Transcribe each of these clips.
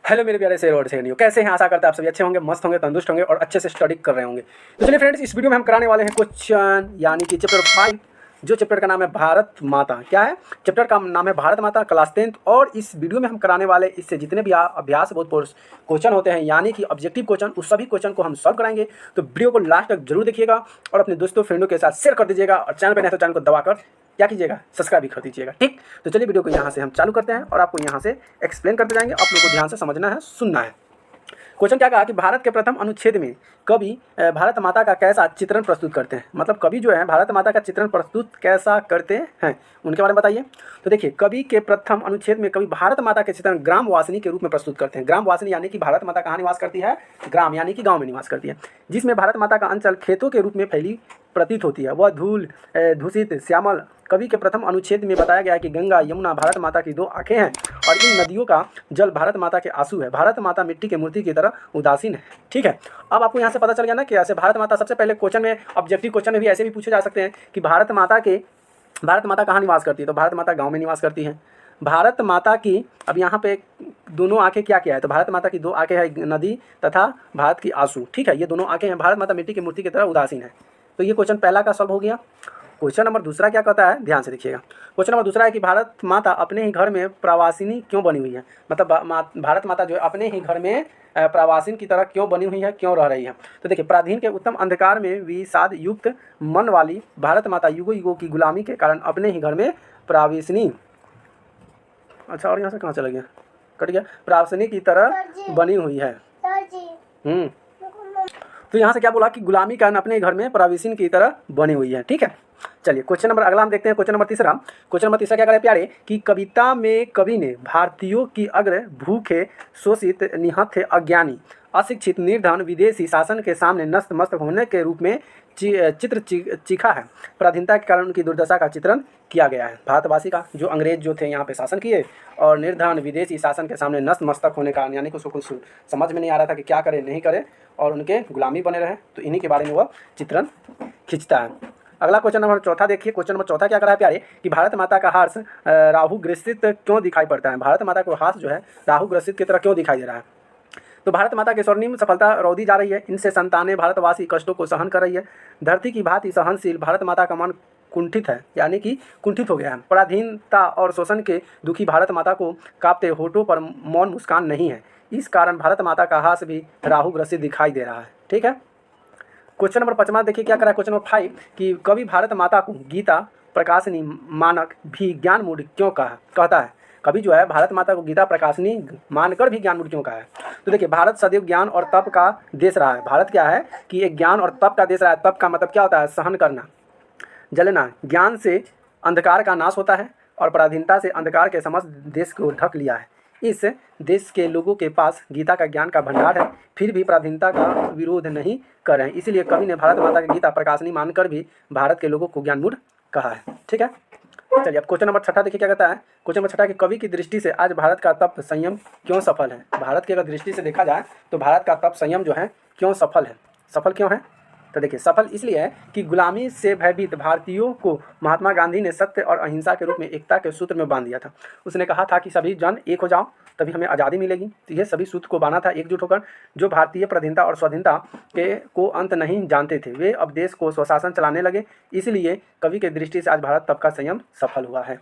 Hello मेरे प्यारे शेर और शेरनियों, कैसे हैं? आशा करते हैं आप सभी अच्छे होंगे, मस्त होंगे, तंदुरुस्त होंगे और अच्छे से स्टडी कर रहे होंगे। तो चलिए फ्रेंड्स, इस वीडियो में हम कराने वाले हैं क्वेश्चन यानी कि चैप्टर 5, जो चैप्टर का नाम है भारत माता। क्या है? चैप्टर का नाम है भारत माता, क्लास 10th। और इस वीडियो में हम कराने वाले इससे जितने भी अभ्यास बहुत क्वेश्चन होते हैं यानी कि ऑब्जेक्टिव क्वेश्चन, उस सभी क्वेश्चन को हम सॉल्व कराएंगे। तो वीडियो को लास्ट तक जरूर देखिएगा और अपने दोस्तों फ्रेंडों के साथ शेयर कर दीजिएगा। और चैनल पर नहीं तो चैनल को दबाकर क्या कीजिएगा, सब्सक्राइब भी कर दीजिएगा। ठीक, तो चलिए वीडियो को यहाँ से हम चालू करते हैं और आपको यहाँ से एक्सप्लेन करते जाएंगे। आप लोगों को ध्यान से समझना है, सुनना है। क्वेश्चन क्या कहा कि भारत के प्रथम अनुच्छेद में कवि भारत माता का कैसा चित्रण प्रस्तुत करते हैं। मतलब कवि जो है भारत माता का चित्रण प्रस्तुत कैसा करते हैं, उनके बारे में बताइए। तो देखिए, कवि के प्रथम अनुच्छेद में कवि भारत माता के चित्रण ग्राम वासिनी के रूप में प्रस्तुत करते हैं। ग्राम वासिनी यानी कि भारत माता कहाँ निवास करती है? ग्राम यानी कि गाँव में निवास करती है, जिसमें भारत माता का अंचल खेतों के रूप में फैली प्रतीत होती है। वह धूल दूषित श्यामल। कवि के प्रथम अनुच्छेद में बताया गया है कि गंगा यमुना भारत माता की दो आंखें हैं और इन नदियों का जल भारत माता के आंसू है। भारत माता मिट्टी के मूर्ति की तरह उदासीन है। ठीक है, अब आपको यहाँ से पता चल गया ना कि ऐसे भारत माता, सबसे पहले क्वेश्चन में, ऑब्जेक्टिव क्वेश्चन में भी ऐसे भी पूछे जा सकते हैं कि भारत माता कहाँ निवास करती है। तो भारत माता गाँव में निवास करती है। भारत माता की, अब यहाँ पे दोनों आंखें क्या है? तो भारत माता की दो आंखें है, नदी तथा भारत की आंसू। ठीक है, ये दोनों आंखें हैं। भारत माता मिट्टी की मूर्ति की तरह उदासीन है। तो ये क्वेश्चन पहला का सॉल्व हो गया। क्वेश्चन नंबर दूसरा क्या कहता है, ध्यान से देखिएगा। क्वेश्चन नंबर दूसरा है कि भारत माता अपने ही घर में प्रवासिनी क्यों बनी हुई है। मतलब भारत माता जो है अपने ही घर में प्रवासिन की तरह क्यों बनी हुई है, क्यों रह रही है। तो देखिए, पराधीन के उत्तम अंधकार में विषाद युक्त मन वाली भारत माता युगों युगों की गुलामी के कारण अपने ही घर में प्रवासिनी, अच्छा और यहाँ से कहाँ चला गया, कट गया, प्रवासिनी की तरह बनी हुई है। तो यहाँ से क्या बोला कि गुलामी के कारण अपने घर में प्रवासिन की तरह बनी हुई है। ठीक है, चलिए क्वेश्चन नंबर अगला हम देखते हैं। क्वेश्चन नंबर तीसरा क्या करे प्यारे कि कविता में कवि ने भारतीयों की अग्र भूखे, शोषित, निहत्थे, अज्ञानी, अशिक्षित, निर्धन, विदेशी शासन के सामने नतमस्तक होने के रूप में चित्र चीखा है। पराधीनता के कारण उनकी दुर्दशा का चित्रण किया गया है। भारतवासी का, जो अंग्रेज जो थे यहाँ पे शासन किए, और निर्धन विदेशी शासन के सामने नतमस्तक होने का, यानी कि उसको कुछ समझ में नहीं आ रहा था कि क्या करे नहीं करे, और उनके गुलामी बने रहे। तो इन्हीं के बारे में वह चित्रण खींचता है। अगला क्वेश्चन नंबर चौथा देखिए। क्वेश्चन नंबर चौथा क्या करा है प्यारे कि भारत माता का हास राहु ग्रसित क्यों दिखाई पड़ता है। भारत माता को हास जो है राहु ग्रसित की तरह क्यों दिखाई दे रहा है। तो भारत माता की स्वर्णिम सफलता रौंदी जा रही है। इनसे संतानें भारतवासी कष्टों को सहन कर रही है। धरती की भांति सहनशील भारत माता का मन कुंठित है, यानी कि कुंठित हो गया है। पराधीनता और शोषण के दुखी भारत माता को कांपते होठों पर मौन मुस्कान नहीं है। इस कारण भारत माता का हास भी राहु ग्रसित दिखाई दे रहा है। ठीक है, क्वेश्चन नंबर 5 देखिए क्या करा है। क्वेश्चन नंबर 5 कि कवि भारत माता को गीता प्रकाशनी मानक भी ज्ञान मूढ़ क्यों कहता है। कवि जो है भारत माता को गीता प्रकाशनी मानकर भी ज्ञान मूढ़ क्यों कहा है। तो देखिए, भारत सदैव ज्ञान और तप का देश रहा है। भारत क्या है कि एक ज्ञान और तप का देश रहा है। तप का मतलब क्या होता है? सहन करना, जलना। ज्ञान से अंधकार का नाश होता है और पराधीनता से अंधकार के समस्त देश को ढक लिया है। इस देश के लोगों के पास गीता का ज्ञान का भंडार है, फिर भी पराधीनता का विरोध नहीं कर रहे हैं। इसीलिए कवि ने भारत माता की गीता प्रकाशनी मानकर भी भारत के लोगों को ज्ञान मूढ़ कहा है। ठीक है, चलिए अब क्वेश्चन नंबर 6 देखिए क्या कहता है। क्वेश्चन नंबर 6 कि कवि की दृष्टि से आज भारत का तप संयम क्यों सफल है। भारत की अगर दृष्टि से देखा जाए तो भारत का तप संयम जो है क्यों सफल है। सफल क्यों है? तो देखिए, सफल इसलिए है कि गुलामी से भयभीत भारतीयों को महात्मा गांधी ने सत्य और अहिंसा के रूप में एकता के सूत्र में बांध दिया था। उसने कहा था कि सभी जन एक हो जाओ तभी हमें आज़ादी मिलेगी। तो यह सभी सूत्र को बांधा था एकजुट होकर। जो भारतीय पराधीनता और स्वाधीनता के को अंत नहीं जानते थे, वे अब देश को स्वशासन चलाने लगे। इसलिए कवि के दृष्टि से आज भारत तप का संयम सफल हुआ है।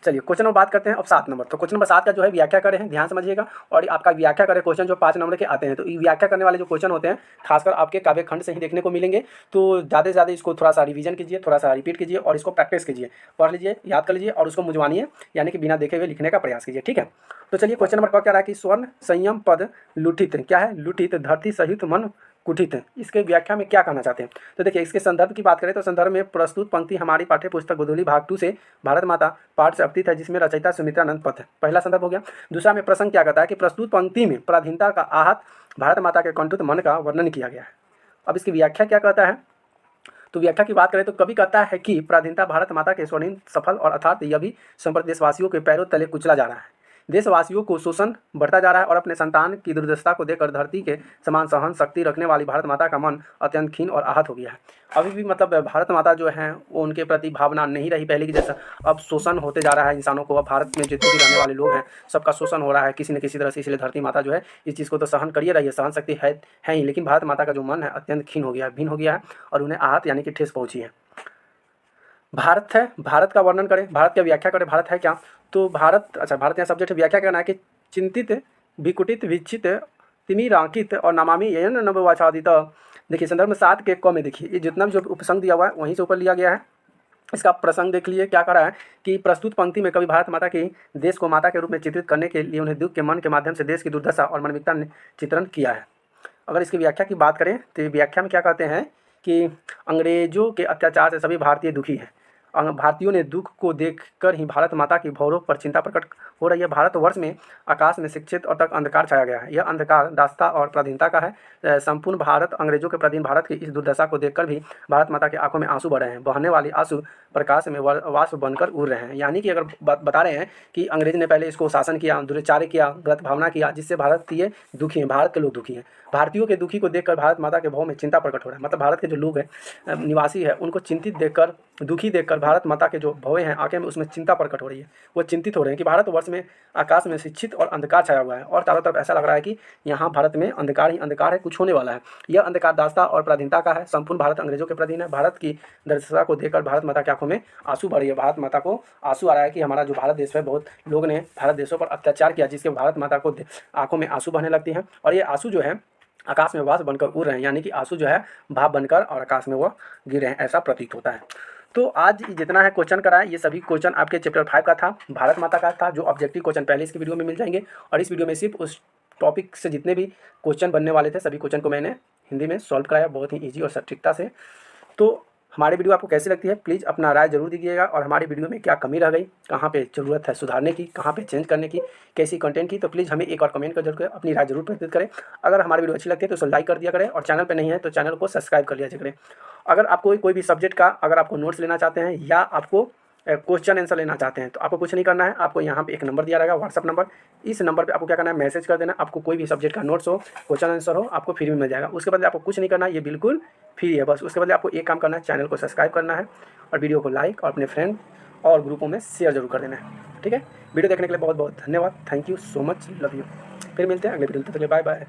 चलिए क्वेश्चन नंबर बात करते हैं अब 7 नंबर। तो क्वेश्चन नंबर 7 का जो है व्याख्या करें हैं, ध्यान समझिएगा। और आपका व्याख्या करें क्वेश्चन जो 5 नंबर के आते हैं। तो ये व्याख्या करने वाले जो क्वेश्चन होते हैं खासकर आपके काव्य खंड से ही देखने को मिलेंगे। तो ज़्यादा से ज़्यादा इसको थोड़ा सा रिवीजन कीजिए, थोड़ा सा रिपीट कीजिए और इसको प्रैक्टिस कीजिए, पढ़ लीजिए, याद कर लीजिए और उसको मुझवानिए, यानी कि बिना देखे हुए लिखने का प्रयास कीजिए। ठीक है, तो चलिए क्वेश्चन नंबर क्या रहा है कि स्वर्ण संयम पद लुठित, क्या है? लुठित, धरती सहित मन कुठित है। इसके व्याख्या में क्या कहना चाहते हैं। तो देखिए, इसके संदर्भ की बात करें तो संदर्भ में प्रस्तुत पंक्ति हमारी पाठ्य पुस्तक गोधूली भाग 2 से भारत माता पाठ से अवतीत है, जिसमें रचयिता सुमित्रानंद पथ है। पहला संदर्भ हो गया। दूसरा में प्रसंग क्या कहता है कि प्रस्तुत पंक्ति में पराधीनता का आहत भारत माता के कंठित मन का वर्णन किया गया है। अब इसकी व्याख्या क्या कहता है। तो व्याख्या की बात करें तो कवि कहता है कि पराधीनता भारत माता के स्वर्णिम सफल और अर्थात यह भी संप्रदेशवासियों के पैरों तले कुचला जा रहा है। देशवासियों को शोषण बढ़ता जा रहा है और अपने संतान की दुर्दशा को देखकर धरती के समान सहन शक्ति रखने वाली भारत माता का मन अत्यंत खीन और आहत हो गया है। अभी भी मतलब भारत माता जो है वो उनके प्रति भावना नहीं रही पहले की जैसा। अब शोषण होते जा रहा है इंसानों को। अब भारत में जितने भी रहने वाले लोग हैं सबका शोषण हो रहा है किसी न किसी तरह से। इसलिए धरती माता जो है इस चीज़ को तो सहन करिए रही है, सहन शक्ति है ही, लेकिन भारत माता का जो मन है अत्यंत खीन हो गया है, भिन्न हो गया है और उन्हें आहत यानी कि ठेस पहुंची है। भारत है, भारत का वर्णन करें, भारत की व्याख्या करें। भारत है क्या? तो भारत, अच्छा भारत यहाँ सब्जेक्ट व्याख्या करना है कि चिंतित, विकुटित, विचित, तिमिरांकित और नमामि येन नववाचादित। देखिए संदर्भ में 7 के क में देखिए ये जितना भी जो उपसंग दिया हुआ है वहीं से ऊपर लिया गया है। इसका प्रसंग देख लिए क्या कह रहा है कि प्रस्तुत पंक्ति में कवि भारत माता की देश को माता के रूप में चित्रित करने के लिए उन्हें दुख के मन के माध्यम से देश की दुर्दशा और मानविकता ने चित्रण किया है। अगर इसकी व्याख्या की बात करें तो व्याख्या में क्या कहते हैं कि अंग्रेजों के अत्याचार से सभी भारतीय दुखी हैं। भारतीयों ने दुख को देखकर ही भारत माता की भौरों पर चिंता प्रकट हो रही है। भारतवर्ष में आकाश में शिक्षित और तक अंधकार छाया गया है। यह अंधकार दासता और पराधीनता का है। संपूर्ण भारत अंग्रेजों के प्रधीन भारत की इस दुर्दशा को देखकर भी भारत माता की आंखों में आंसू बढ़ रहे हैं। बहने वाली आंसू प्रकाश में वाष्प बनकर उड़ रहे हैं। यानी कि अगर बता रहे हैं कि अंग्रेज ने पहले इसको शासन किया, दुराचार्य किया, गलत भावना किया, जिससे भारतीय दुखी हैं, भारत के लोग दुखी हैं। भारतीयों के दुखी को देखकर भारत माता के भाव में चिंता प्रकट हो रहा है। मतलब भारत के जो लोग हैं निवासी है उनको चिंतित देखकर, दुखी देखकर भारत माता के जो भवे हैं आंखें में उसमें चिंता प्रकट हो रही है। वो चिंतित हो रहे हैं कि भारतवर्ष में आकाश में शिक्षित और अंधकार छाया हुआ है और चारों तरफ ऐसा लग रहा है कि यहाँ भारत में अंधकार ही अंधकार है, कुछ होने वाला है। यह अंधकार दासता और पराधीनता का है। संपूर्ण भारत अंग्रेजों के प्रधीन है। भारत की दर्शा को देखकर भारत माता की आंखों में आंसू भर रही है। भारत माता को आंसू आ रहा है कि हमारा जो भारत देश है बहुत लोग ने भारत देशों पर अत्याचार किया, जिसके भारत माता को आंखों में आंसू बहने लगती हैं और ये आंसू जो है आकाश में वाष्प बनकर उड़ रहे हैं। यानी कि आंसू जो है भाप बनकर और आकाश में वो गिर रहे हैं, ऐसा प्रतीत होता है। तो आज जितना है क्वेश्चन कराया ये सभी क्वेश्चन आपके चैप्टर 5 का था, भारत माता का था। जो ऑब्जेक्टिव क्वेश्चन पहले इसकी वीडियो में मिल जाएंगे और इस वीडियो में सिर्फ उस टॉपिक से जितने भी क्वेश्चन बनने वाले थे सभी क्वेश्चन को मैंने हिंदी में सॉल्व कराया बहुत ही ईजी और सटीकता से। तो हमारी वीडियो आपको कैसी लगती है प्लीज़ अपना राय जरूर दीजिएगा और हमारी वीडियो में क्या कमी रह गई, कहाँ पे ज़रूरत है सुधारने की, कहाँ पे चेंज करने की, कैसी कंटेंट की, तो प्लीज़ हमें एक और कमेंट कर जरूर अपनी राय जरूर प्रस्तुत करें। अगर हमारी वीडियो अच्छी लगती है तो उसे लाइक कर दिया करें और चैनल पर नहीं है तो चैनल को सब्सक्राइब कर लिया करें। अगर आपको कोई भी सब्जेक्ट का अगर आपको नोट्स लेना चाहते हैं या आपको क्वेश्चन आंसर लेना चाहते हैं तो आपको कुछ नहीं करना है। आपको यहाँ पे एक नंबर दिया रहेगा व्हाट्सअप नंबर, इस नंबर पे आपको क्या करना है मैसेज कर देना। आपको कोई भी सब्जेक्ट का नोट्स हो, क्वेश्चन आंसर हो, आपको फ्री में मिल जाएगा। उसके बदले आपको कुछ नहीं करना है, ये बिल्कुल फ्री है। बस उसके बदले आपको एक काम करना है, चैनल को सब्सक्राइब करना है और वीडियो को लाइक और अपने फ्रेंड और ग्रुपों में शेयर जरूर कर देना है। ठीक है, वीडियो देखने के लिए बहुत बहुत धन्यवाद। Thank you so much, love you. फिर मिलते हैं अगले वीडियो में, तब तक के लिए बाय बाय।